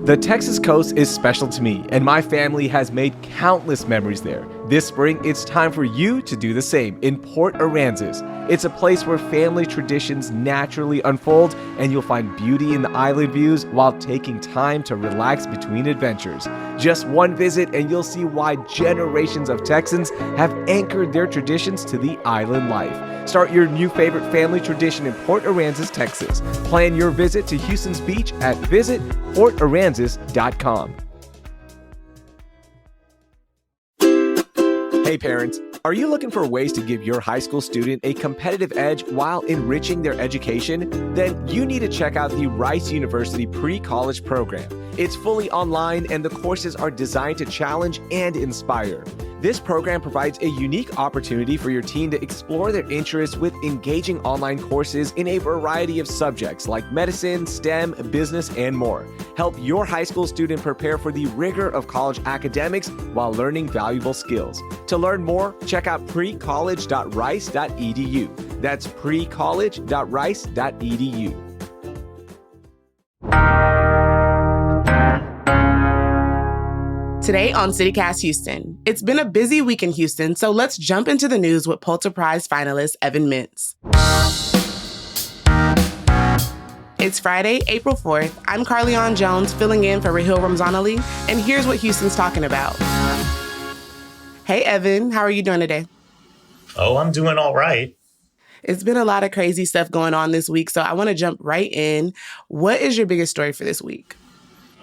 The Texas coast is special to me, and my family has made countless memories there. This spring, it's time for you to do the same in Port Aransas. It's a place where family traditions naturally unfold, and you'll find beauty in the island views while taking time to relax between adventures. Just one visit, and you'll see why generations of Texans have anchored their traditions to the island life. Start your new favorite family tradition in Port Aransas, Texas. Plan your visit to Houston's beach at visitportaransas.com. Hey parents, are you looking for ways to give your high school student a competitive edge while enriching their education? Then you need to check out the Rice University Pre-College Program. It's fully online and the courses are designed to challenge and inspire. This program provides a unique opportunity for your teen to explore their interests with engaging online courses in a variety of subjects like medicine, STEM, business, and more. Help your high school student prepare for the rigor of college academics while learning valuable skills. To learn more, check out precollege.rice.edu. That's precollege.rice.edu. Today on CityCast Houston, it's been a busy week in Houston, so let's jump into the news with Pulitzer Prize finalist Evan Mintz. It's Friday, April 4th. I'm Carlignon Jones, filling in for Rahil Ramzanali, and here's what Houston's talking about. Hey, Evan, how are you doing today? Oh, I'm doing all right. It's been a lot of crazy stuff going on this week, so I want to jump right in. What is your biggest story for this week?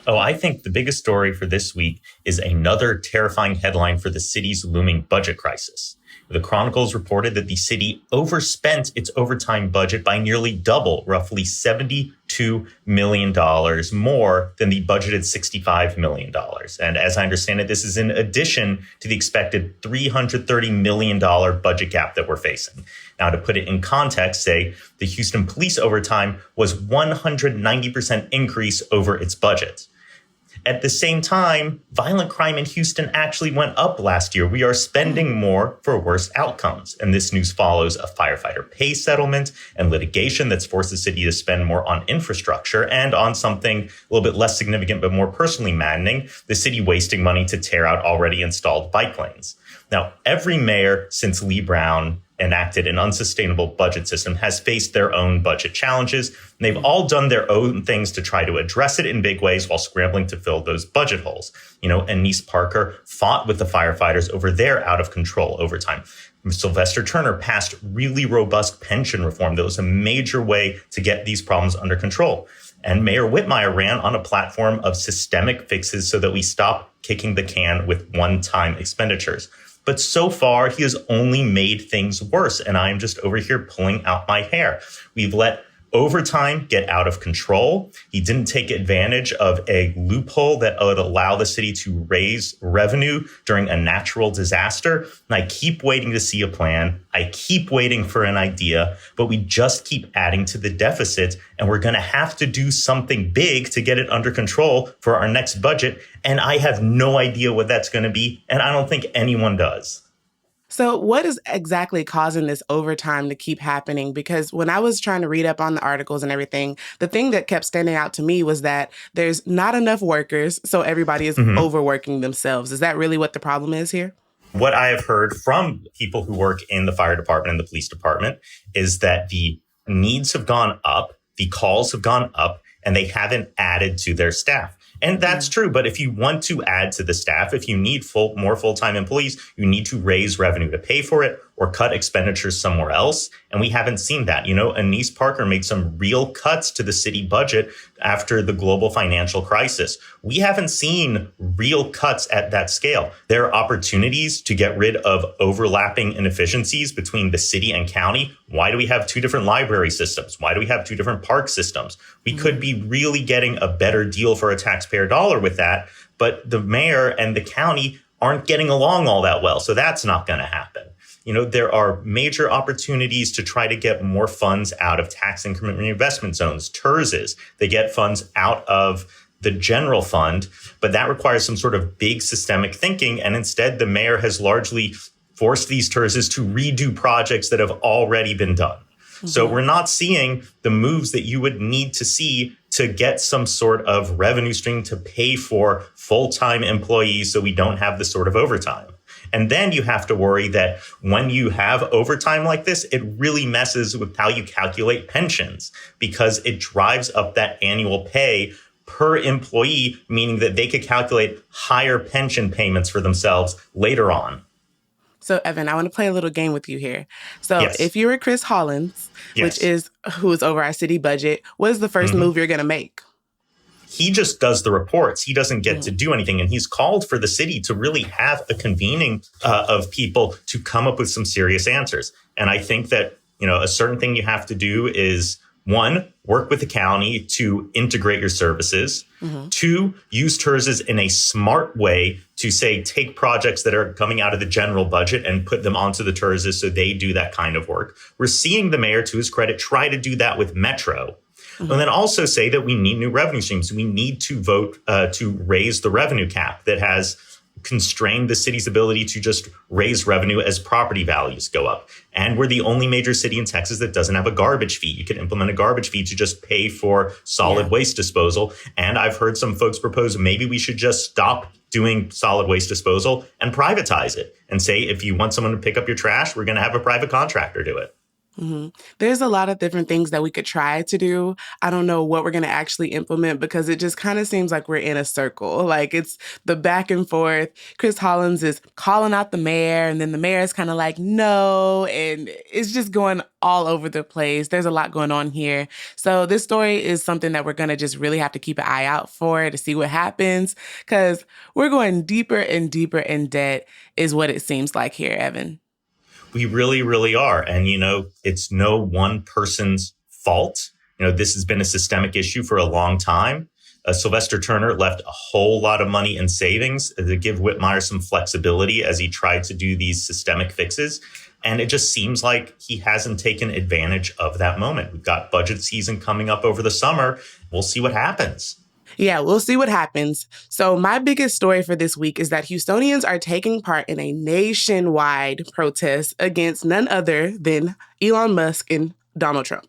Oh, I think the biggest story for this week is another terrifying headline for the city's looming budget crisis. The Chronicles reported that the city overspent its overtime budget by nearly double, roughly $72 million more than the budgeted $65 million. And as I understand it, this is in addition to the expected $330 million budget gap that we're facing. Now, to put it in context, say the Houston police overtime was 190% increase over its budget. At the same time, violent crime in Houston actually went up last year. We are spending more for worse outcomes. And this news follows a firefighter pay settlement and litigation that's forced the city to spend more on infrastructure and on something a little bit less significant but more personally maddening, the city wasting money to tear out already installed bike lanes. Now, every mayor since Lee Brown enacted an unsustainable budget system has faced their own budget challenges. And they've all done their own things to try to address it in big ways while scrambling to fill those budget holes. You know, Anise Parker fought with the firefighters over their out of control overtime. Sylvester Turner passed really robust pension reform. That was a major way to get these problems under control. And Mayor Whitmire ran on a platform of systemic fixes so that we stop kicking the can with one-time expenditures. But so far, he has only made things worse, and I am just over here pulling out my hair. We've let overtime get out of control. He didn't take advantage of a loophole that would allow the city to raise revenue during a natural disaster. And I keep waiting to see a plan. I keep waiting for an idea, but we just keep adding to the deficit. And we're going to have to do something big to get it under control for our next budget. And I have no idea what that's going to be. And I don't think anyone does. So what is exactly causing this overtime to keep happening? Because when I was trying to read up on the articles and everything, the thing that kept standing out to me was that there's not enough workers, so everybody is overworking themselves. Is that really what the problem is here? What I have heard from people who work in the fire department and the police department is that the needs have gone up, the calls have gone up, and they haven't added to their staff. And that's true. But if you want to add to the staff, if you need more full-time employees, you need to raise revenue to pay for it or cut expenditures somewhere else. And we haven't seen that. You know, Anise Parker made some real cuts to the city budget after the global financial crisis. We haven't seen real cuts at that scale. There are opportunities to get rid of overlapping inefficiencies between the city and county. Why do we have two different library systems? Why do we have two different park systems? We could be really getting a better deal for a taxpayer dollar with that. But the mayor and the county aren't getting along all that well. So that's not going to happen. You know, there are major opportunities to try to get more funds out of tax increment reinvestment zones, TERSs. They get funds out of the general fund, but that requires some sort of big systemic thinking. And instead, the mayor has largely forced these TERSs to redo projects that have already been done. So we're not seeing the moves that you would need to see to get some sort of revenue stream to pay for full-time employees so we don't have this sort of overtime. And then you have to worry that when you have overtime like this, it really messes with how you calculate pensions because it drives up that annual pay per employee, meaning that they could calculate higher pension payments for themselves later on. So, Evan, I want to play a little game with you here. So Yes. if you were Chris Hollins, Yes. which is who is over our city budget, what is the first move you're going to make? He just does the reports. He doesn't get to do anything. And he's called for the city to really have a convening of people to come up with some serious answers. And I think that, a certain thing you have to do is, one, work with the county to integrate your services. Two, use TERSs in a smart way to say, take projects that are coming out of the general budget and put them onto the TERSs so they do that kind of work. We're seeing the mayor, to his credit, try to do that with Metro. And then also say that we need new revenue streams. We need to vote to raise the revenue cap that has constrained the city's ability to just raise revenue as property values go up. And we're the only major city in Texas that doesn't have a garbage fee. You can implement a garbage fee to just pay for solid waste disposal. And I've heard some folks propose maybe we should just stop doing solid waste disposal and privatize it and say, if you want someone to pick up your trash, we're going to have a private contractor do it. There's a lot of different things that we could try to do. I don't know what we're going to actually implement because it just kind of seems like we're in a circle. Like it's the back and forth. Chris Hollins is calling out the mayor and then the mayor is kind of like, no. And it's just going all over the place. There's a lot going on here. So this story is something that we're going to just really have to keep an eye out for to see what happens because we're going deeper and deeper in debt is what it seems like here, Evan. We really, really are. And, it's no one person's fault. This has been a systemic issue for a long time. Sylvester Turner left a whole lot of money in savings to give Whitmire some flexibility as he tried to do these systemic fixes. And it just seems like he hasn't taken advantage of that moment. We've got budget season coming up over the summer. We'll see what happens. Yeah, we'll see what happens. So my biggest story for this week is that Houstonians are taking part in a nationwide protest against none other than Elon Musk and Donald Trump.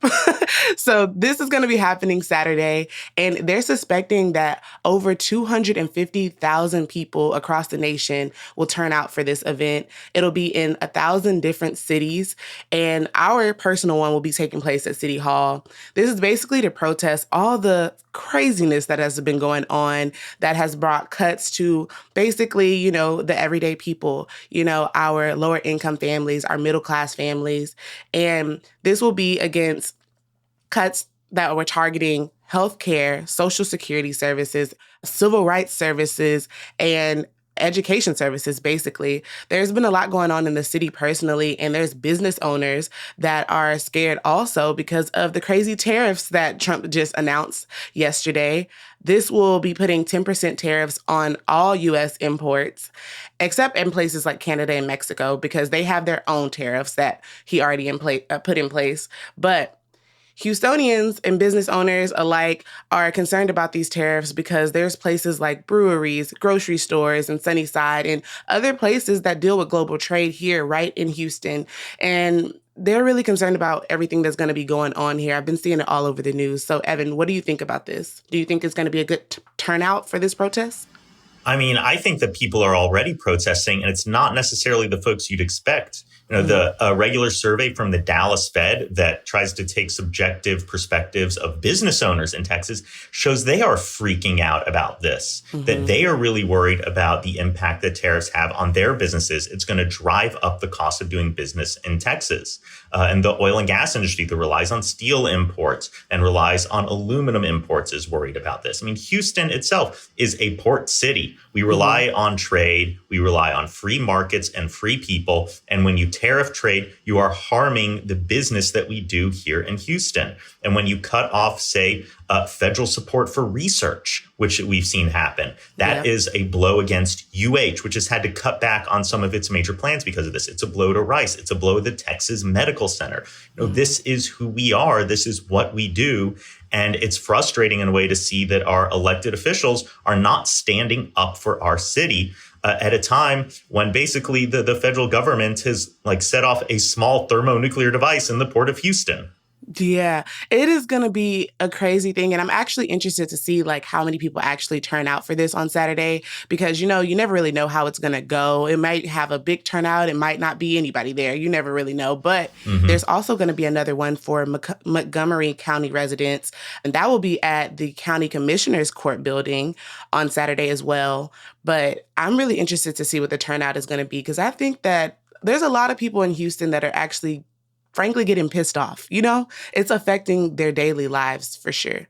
So this is going to be happening Saturday, and they're suspecting that over 250,000 people across the nation will turn out for this event. It'll be in 1,000 different cities, and our personal one will be taking place at City Hall. This is basically to protest all the craziness that has been going on that has brought cuts to basically, the everyday people, our lower income families, our middle class families. And this will be against cuts that were targeting healthcare, social security services, civil rights services, and education services, basically. There's been a lot going on in the city personally, and there's business owners that are scared also because of the crazy tariffs that Trump just announced yesterday. This will be putting 10% tariffs on all U.S. imports, except in places like Canada and Mexico, because they have their own tariffs that he already put in place. But Houstonians and business owners alike are concerned about these tariffs because there's places like breweries, grocery stores, and Sunnyside, and other places that deal with global trade here right in Houston. And they're really concerned about everything that's going to be going on here. I've been seeing it all over the news. So, Evan, what do you think about this? Do you think it's going to be a good turnout for this protest? I mean, I think that people are already protesting, and it's not necessarily the folks you'd expect. The regular survey from the Dallas Fed that tries to take subjective perspectives of business owners in Texas shows they are freaking out about this, that they are really worried about the impact that tariffs have on their businesses. It's going to drive up the cost of doing business in Texas. And the oil and gas industry that relies on steel imports and relies on aluminum imports is worried about this. I mean, Houston itself is a port city. We rely on trade. We rely on free markets and free people. And when you tariff trade, you are harming the business that we do here in Houston. And when you cut off, say, federal support for research, which we've seen happen, that is a blow against UH, which has had to cut back on some of its major plans because of this. It's a blow to Rice. It's a blow to the Texas Medical Center. This is who we are. This is what we do. And it's frustrating in a way to see that our elected officials are not standing up for our city at a time when basically the federal government has set off a small thermonuclear device in the port of Houston. Yeah, it is going to be a crazy thing. And I'm actually interested to see like how many people actually turn out for this on Saturday, because, you never really know how it's going to go. It might have a big turnout. It might not be anybody there. You never really know. But there's also going to be another one for Montgomery County residents. And that will be at the County Commissioner's Court building on Saturday as well. But I'm really interested to see what the turnout is going to be, because I think that there's a lot of people in Houston that are actually frankly getting pissed off. It's affecting their daily lives for sure.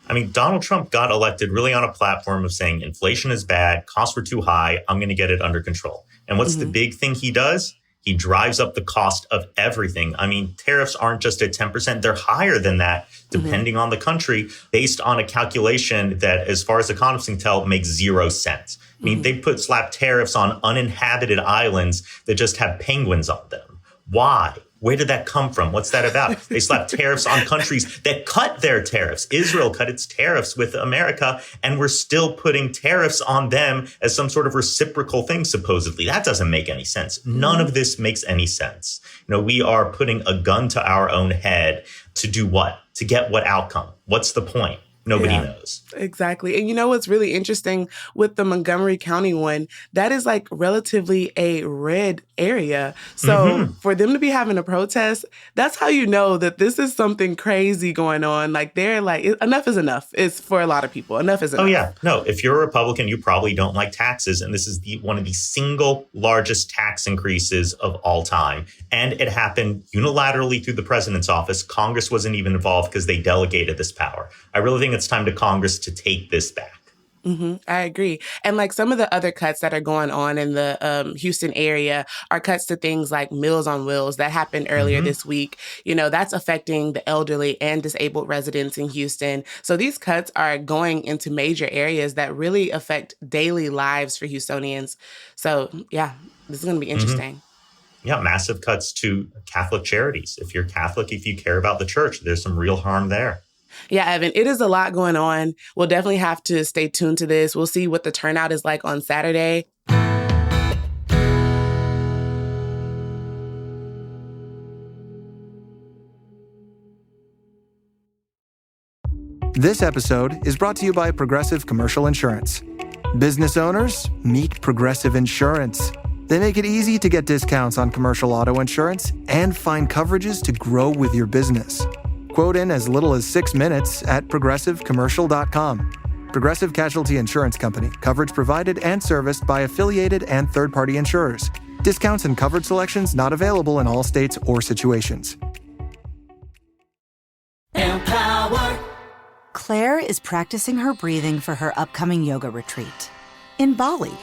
I mean, Donald Trump got elected really on a platform of saying inflation is bad, costs were too high, I'm going to get it under control. And what's the big thing he does? He drives up the cost of everything. I mean, tariffs aren't just at 10%, they're higher than that, depending on the country, based on a calculation that, as far as economists can tell, makes 0 sense. I mean, they slap tariffs on uninhabited islands that just have penguins on them. Why? Where did that come from? What's that about? They slap tariffs on countries that cut their tariffs. Israel cut its tariffs with America, and we're still putting tariffs on them as some sort of reciprocal thing, supposedly. That doesn't make any sense. None of this makes any sense. We are putting a gun to our own head to do what? To get what outcome? What's the point? Nobody knows. Exactly. And what's really interesting with the Montgomery County one, that is like relatively a red area. So for them to be having a protest, that's how you know that this is something crazy going on. Like they're like, enough is enough. It's for a lot of people. Enough is enough. Oh, yeah. No, if you're a Republican, you probably don't like taxes. And this is one of the single largest tax increases of all time. And it happened unilaterally through the president's office. Congress wasn't even involved because they delegated this power. I really think it's time to Congress to take this back. I agree. And like some of the other cuts that are going on in the Houston area are cuts to things like Meals on Wheels that happened earlier this week. That's affecting the elderly and disabled residents in Houston. So these cuts are going into major areas that really affect daily lives for Houstonians. So yeah, this is going to be interesting. Yeah, massive cuts to Catholic charities. If you're Catholic, if you care about the church, there's some real harm there. Yeah, Evan, it is a lot going on. We'll definitely have to stay tuned to this. We'll see what the turnout is like on Saturday. This episode is brought to you by Progressive Commercial Insurance. Business owners, meet Progressive Insurance. They make it easy to get discounts on commercial auto insurance and find coverages to grow with your business. Quote in as little as 6 minutes at progressivecommercial.com. Progressive Casualty Insurance Company. Coverage provided and serviced by affiliated and third-party insurers. Discounts and coverage selections not available in all states or situations. Empower. Claire is practicing her breathing for her upcoming yoga retreat in Bali.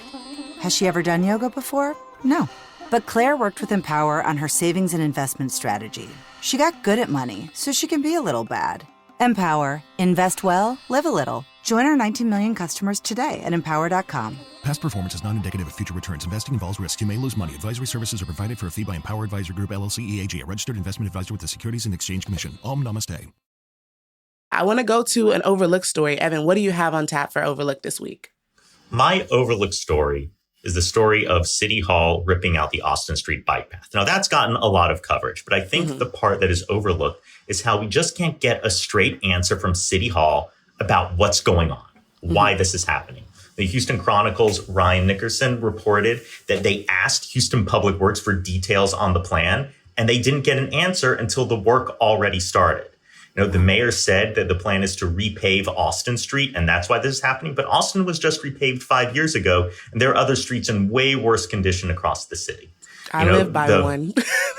Has she ever done yoga before? No. But Claire worked with Empower on her savings and investment strategy. She got good at money, so she can be a little bad. Empower. Invest well, live a little. Join our 19 million customers today at empower.com. Past performance is not indicative of future returns. Investing involves risks. You may lose money. Advisory services are provided for a fee by Empower Advisor Group, LLC, EAG, a registered investment advisor with the Securities and Exchange Commission. Om Namaste. I want to go to an overlooked story. Evan, what do you have on tap for overlooked this week? My overlooked story is the story of City Hall ripping out the Austin Street bike path. Now, that's gotten a lot of coverage, but I think the part that is overlooked is how we just can't get a straight answer from City Hall about what's going on, why this is happening. The Houston Chronicle's Ryan Nickerson reported that they asked Houston Public Works for details on the plan, and they didn't get an answer until the work already started. The mayor said that the plan is to repave Austin Street, and that's why this is happening. But Austin was just repaved 5 years ago, and there are other streets in way worse condition across the city. I live by one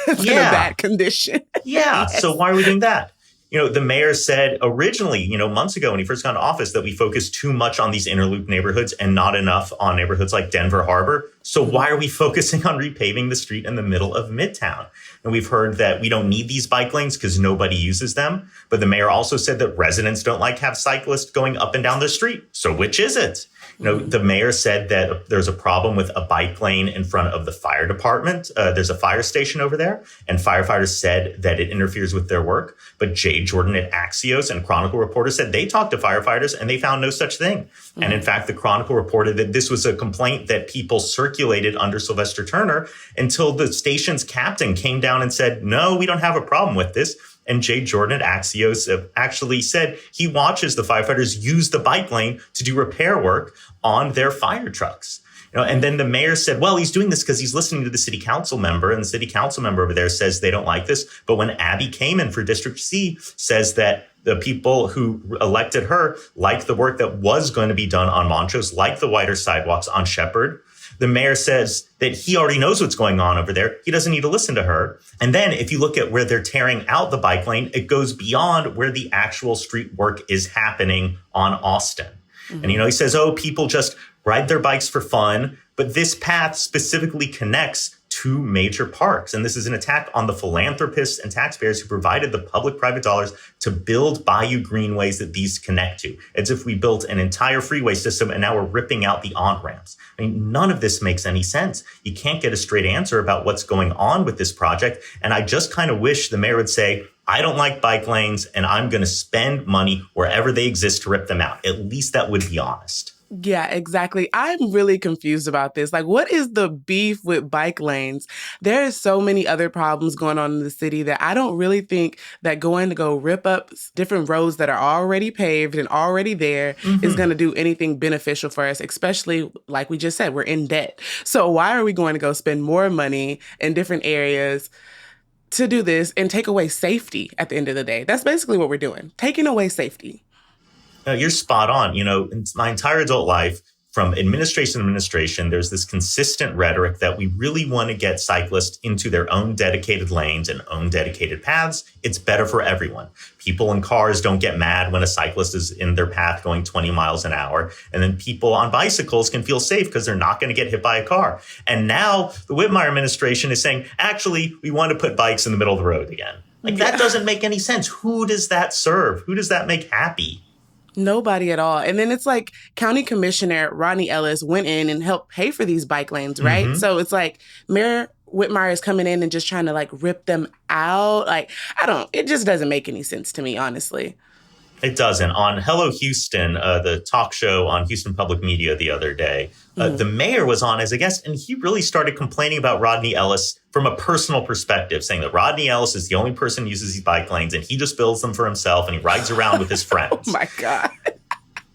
that's in a bad condition. Yes. So why are we doing that? The mayor said originally, months ago when he first got into office, that we focus too much on these inner loop neighborhoods and not enough on neighborhoods like Denver Harbor. So why are we focusing on repaving the street in the middle of Midtown? And we've heard that we don't need these bike lanes because nobody uses them. But the mayor also said that residents don't like to have cyclists going up and down the street. So which is it? The mayor said that there's a problem with a bike lane in front of the fire department. There's a fire station over there, and firefighters said that it interferes with their work. But Jay Jordan at Axios and Chronicle reporters said they talked to firefighters and they found no such thing. And in fact, the Chronicle reported that this was a complaint that people circulated under Sylvester Turner until the station's captain came down and said, no, we don't have a problem with this. And Jay Jordan at Axios actually said he watches the firefighters use the bike lane to do repair work on their fire trucks. And then the mayor said, well, he's doing this because he's listening to the city council member, and the city council member over there says they don't like this. But when Abby Kamen for District C says that the people who elected her like the work that was going to be done on Montrose, like the wider sidewalks on Shepherd, the mayor says that he already knows what's going on over there. He doesn't need to listen to her. And then if you look at where they're tearing out the bike lane, it goes beyond where the actual street work is happening on Austin. Mm-hmm. And, he says, people just ride their bikes for fun. But this path specifically connects two major parks. And this is an attack on the philanthropists and taxpayers who provided the public-private dollars to build Bayou Greenways that these connect to. As if we built an entire freeway system and now we're ripping out the on-ramps. None of this makes any sense. You can't get a straight answer about what's going on with this project. And I just kind of wish the mayor would say, I don't like bike lanes and I'm going to spend money wherever they exist to rip them out. At least that would be honest. Yeah, exactly. I'm really confused about this. Like, what is the beef with bike lanes? There are so many other problems going on in the city that I don't really think that going to go rip up different roads that are already paved and already there is going to do anything beneficial for us, especially, like we just said, we're in debt. So why are we going to go spend more money in different areas to do this and take away safety at the end of the day? That's basically what we're doing, taking away safety. You're spot on. In my entire adult life, from administration to administration, there's this consistent rhetoric that we really want to get cyclists into their own dedicated lanes and own dedicated paths. It's better for everyone. People in cars don't get mad when a cyclist is in their path going 20 miles an hour. And then people on bicycles can feel safe because they're not going to get hit by a car. And now the Whitmire administration is saying, actually, we want to put bikes in the middle of the road again. That doesn't make any sense. Who does that serve? Who does that make happy? Nobody at all. And then it's like County Commissioner Rodney Ellis went in and helped pay for these bike lanes, right? Mm-hmm. So it's like Mayor Whitmire is coming in and just trying to rip them out. It just doesn't make any sense to me, honestly. It doesn't. On Hello Houston, the talk show on Houston Public Media the other day, the mayor was on as a guest, and he really started complaining about Rodney Ellis from a personal perspective, saying that Rodney Ellis is the only person who uses these bike lanes, and he just builds them for himself, and he rides around with his friends. Oh, my God.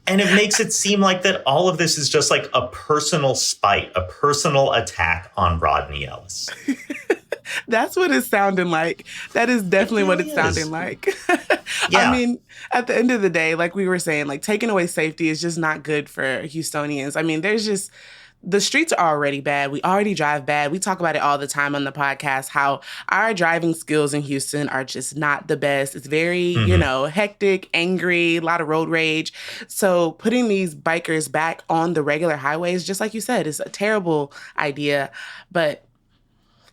And it makes it seem like that all of this is just like a personal spite, a personal attack on Rodney Ellis. That's what it's sounding like. That is definitely what it's sounding like. Yeah. I mean, at the end of the day, like we were saying, taking away safety is just not good for Houstonians. I mean, the streets are already bad. We already drive bad. We talk about it all the time on the podcast, how our driving skills in Houston are just not the best. It's very, hectic, angry, a lot of road rage. So putting these bikers back on the regular highways, just like you said, is a terrible idea. But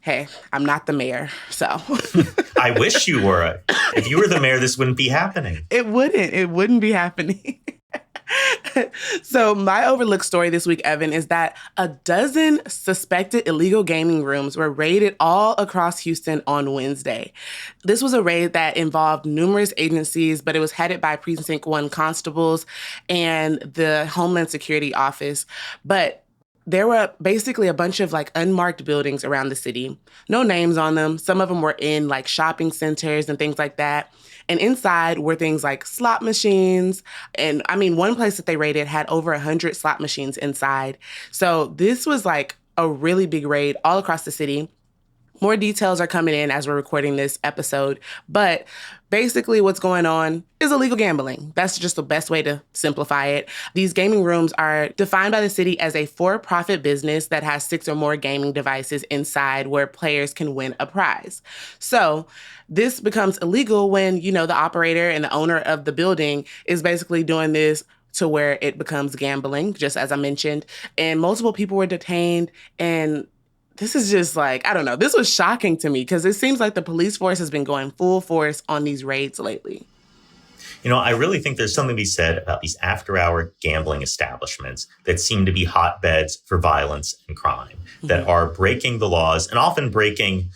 hey, I'm not the mayor, so. I wish you were. If you were the mayor, this wouldn't be happening. It wouldn't be happening. So my overlooked story this week, Evan, is that a dozen suspected illegal gaming rooms were raided all across Houston on Wednesday. This was a raid that involved numerous agencies, but it was headed by Precinct 1 constables and the Homeland Security Office. But there were basically a bunch of unmarked buildings around the city, no names on them. Some of them were in shopping centers and things like that. And inside were things like slot machines. And I mean, one place that they raided had over 100 slot machines inside. So this was a really big raid all across the city. More details are coming in as we're recording this episode. But basically what's going on is illegal gambling. That's just the best way to simplify it. These gaming rooms are defined by the city as a for-profit business that has 6 or more gaming devices inside where players can win a prize. So this becomes illegal when, the operator and the owner of the building is basically doing this to where it becomes gambling, just as I mentioned. And multiple people were detained, and this is just I don't know. This was shocking to me because it seems like the police force has been going full force on these raids lately. I really think there's something to be said about these after-hour gambling establishments that seem to be hotbeds for violence and crime, that are breaking the laws and often breaking,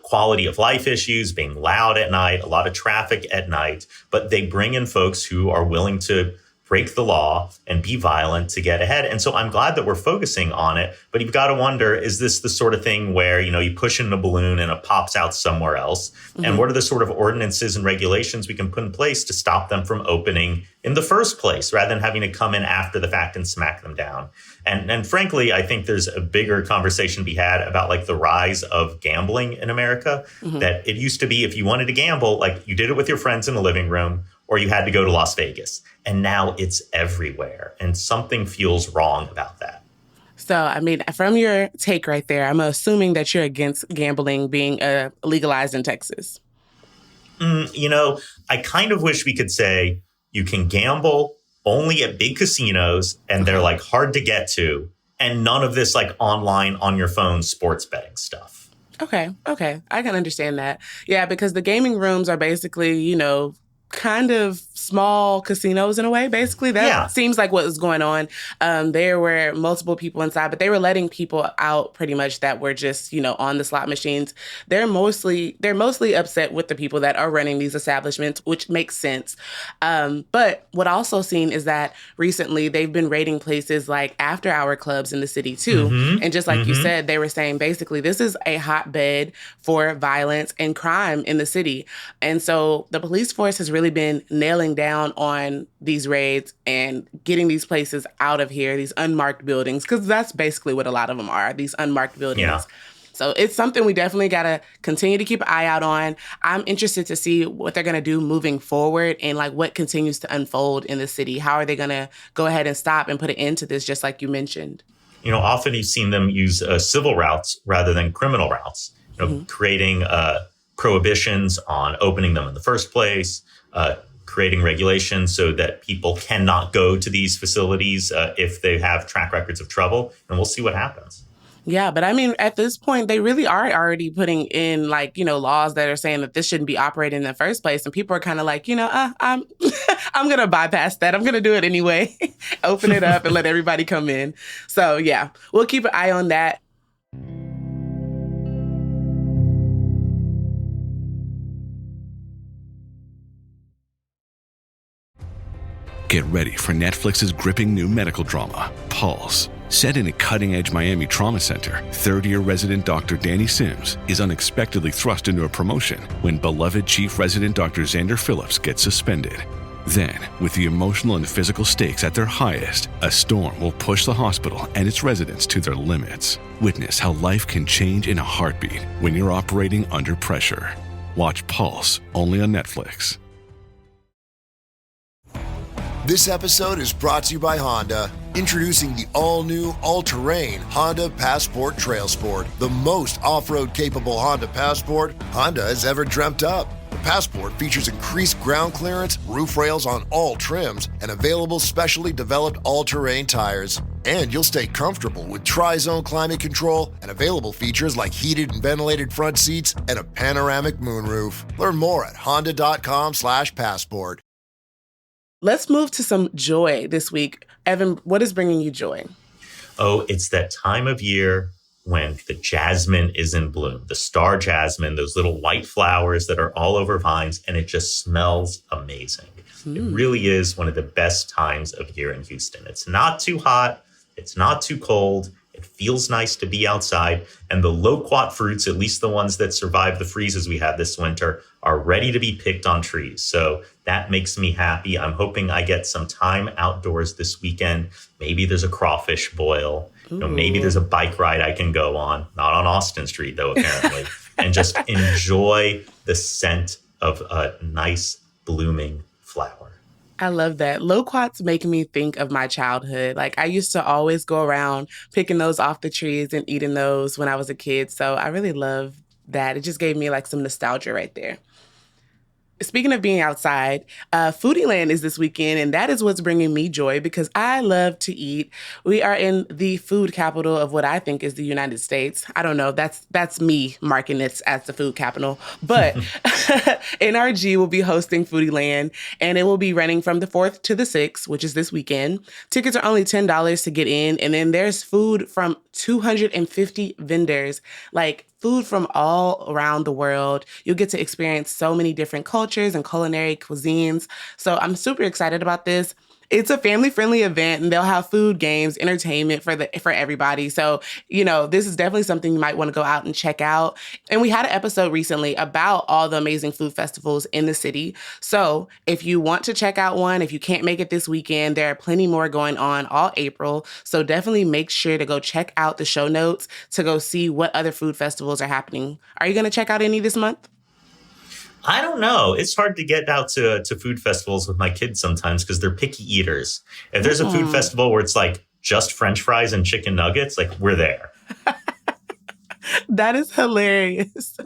quality of life issues, being loud at night, a lot of traffic at night. But they bring in folks who are willing to break the law and be violent to get ahead. And so I'm glad that we're focusing on it. But you've got to wonder, is this the sort of thing where, you push in a balloon and it pops out somewhere else? Mm-hmm. And what are the sort of ordinances and regulations we can put in place to stop them from opening in the first place, rather than having to come in after the fact and smack them down? And frankly, I think there's a bigger conversation to be had about like the rise of gambling in America. Mm-hmm. That it used to be, if you wanted to gamble, like you did it with your friends in the living room, or you had to go to Las Vegas. And now it's everywhere. And something feels wrong about that. So, I mean, from your take right there, I'm assuming that you're against gambling being legalized in Texas. I kind of wish we could say you can gamble only at big casinos, and they're like hard to get to, and none of this like online on your phone sports betting stuff. Okay. I can understand that. Yeah, because the gaming rooms are basically, kind of small casinos in a way, basically. That seems like what was going on. There were multiple people inside, but they were letting people out pretty much that were just, on the slot machines. They're mostly upset with the people that are running these establishments, which makes sense. But what I also seen is that recently they've been raiding places like after-hour clubs in the city too. Mm-hmm. And just like you said, they were saying basically this is a hotbed for violence and crime in the city. And so the police force has really been nailing down on these raids and getting these places out of here, these unmarked buildings, because that's basically what a lot of them are, these unmarked buildings. Yeah. So it's something we definitely got to continue to keep an eye out on. I'm interested to see what they're going to do moving forward and like what continues to unfold in the city. How are they going to go ahead and stop and put an end to this, just like you mentioned? Often you've seen them use civil routes rather than criminal routes, creating prohibitions on opening them in the first place, creating regulations so that people cannot go to these facilities if they have track records of trouble. And we'll see what happens. Yeah, but I mean, at this point, they really are already putting in laws that are saying that this shouldn't be operating in the first place. And people are kind of like, I'm going to bypass that. I'm going to do it anyway. Open it up and let everybody come in. So, yeah, we'll keep an eye on that. Get ready for Netflix's gripping new medical drama, Pulse. Set in a cutting-edge Miami trauma center, third-year resident Dr. Danny Sims is unexpectedly thrust into a promotion when beloved chief resident Dr. Xander Phillips gets suspended. Then, with the emotional and physical stakes at their highest, a storm will push the hospital and its residents to their limits. Witness how life can change in a heartbeat when you're operating under pressure. Watch Pulse, only on Netflix. This episode is brought to you by Honda. Introducing the all-new, all-terrain Honda Passport Trail Sport, the most off-road capable Honda Passport Honda has ever dreamt up. The Passport features increased ground clearance, roof rails on all trims, and available specially developed all-terrain tires. And you'll stay comfortable with tri-zone climate control and available features like heated and ventilated front seats and a panoramic moonroof. Learn more at honda.com/passport. Let's move to some joy this week. Evan, what is bringing you joy? Oh, it's that time of year when the jasmine is in bloom, the star jasmine, those little white flowers that are all over vines, and it just smells amazing. It really is one of the best times of year in Houston. It's not too hot. It's not too cold. It feels nice to be outside. And the loquat fruits, at least the ones that survived the freezes we had this winter, are ready to be picked on trees. So that makes me happy. I'm hoping I get some time outdoors this weekend. Maybe there's a crawfish boil. Maybe there's a bike ride I can go on. Not on Austin Street, though, apparently. And just enjoy the scent of a nice blooming flower. I love that. Loquats make me think of my childhood. Like I used to always go around picking those off the trees and eating those when I was a kid. So I really love that. It just gave me like some nostalgia right there. Speaking of being outside, Foodie Land is this weekend, and that is what's bringing me joy because I love to eat. We are in the food capital of what I think is the United States. I don't know. That's me marking this as the food capital. But NRG will be hosting Foodie Land, and it will be running from the 4th to the 6th, which is this weekend. Tickets are only $10 to get in, and then there's food from 250 vendors, like food from all around the world. You'll get to experience so many different cultures and culinary cuisines. So I'm super excited about this. It's a family-friendly event, and they'll have food, games, entertainment for everybody. So, this is definitely something you might want to go out and check out. And we had an episode recently about all the amazing food festivals in the city. So if you want to check out one, if you can't make it this weekend, there are plenty more going on all April. So definitely make sure to go check out the show notes to go see what other food festivals are happening. Are you going to check out any this month? I don't know. It's hard to get out to food festivals with my kids sometimes because they're picky eaters. If there's a food festival where it's like just French fries and chicken nuggets, like we're there. That is hilarious.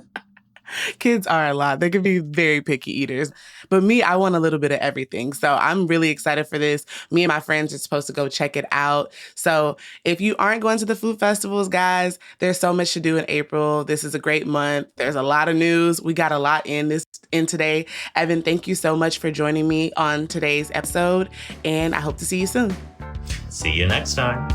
Kids are a lot. They can be very picky eaters. But me, I want a little bit of everything. So I'm really excited for this. Me and my friends are supposed to go check it out. So if you aren't going to the food festivals, guys, there's so much to do in April. This is a great month. There's a lot of news. We got a lot in today. Evan, thank you so much for joining me on today's episode. And I hope to see you soon. See you next time.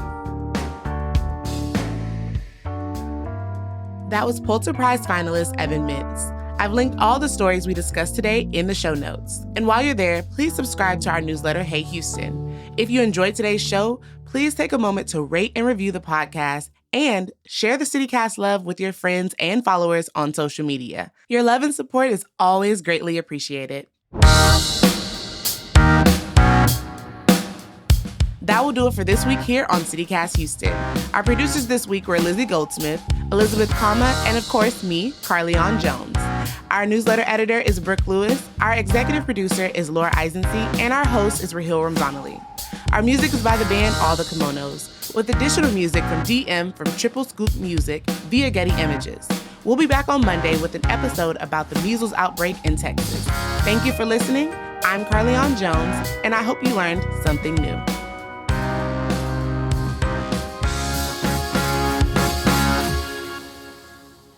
That was Pulitzer Prize finalist Evan Mintz. I've linked all the stories we discussed today in the show notes. And while you're there, please subscribe to our newsletter, Hey Houston. If you enjoyed today's show, please take a moment to rate and review the podcast and share the CityCast love with your friends and followers on social media. Your love and support is always greatly appreciated. That will do it for this week here on CityCast Houston. Our producers this week were Lizzie Goldsmith, Elizabeth Kama, and of course me, Carlignon Jones. Our newsletter editor is Brooke Lewis, our executive producer is Laura Eisenseat, and our host is Rahil Ramzanali. Our music is by the band All the Kimonos, with additional music from DM from Triple Scoop Music via Getty Images. We'll be back on Monday with an episode about the measles outbreak in Texas. Thank you for listening. I'm Carlignon Jones, and I hope you learned something new.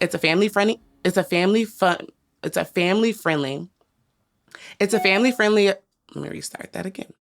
It's a family friendly, let me restart that again.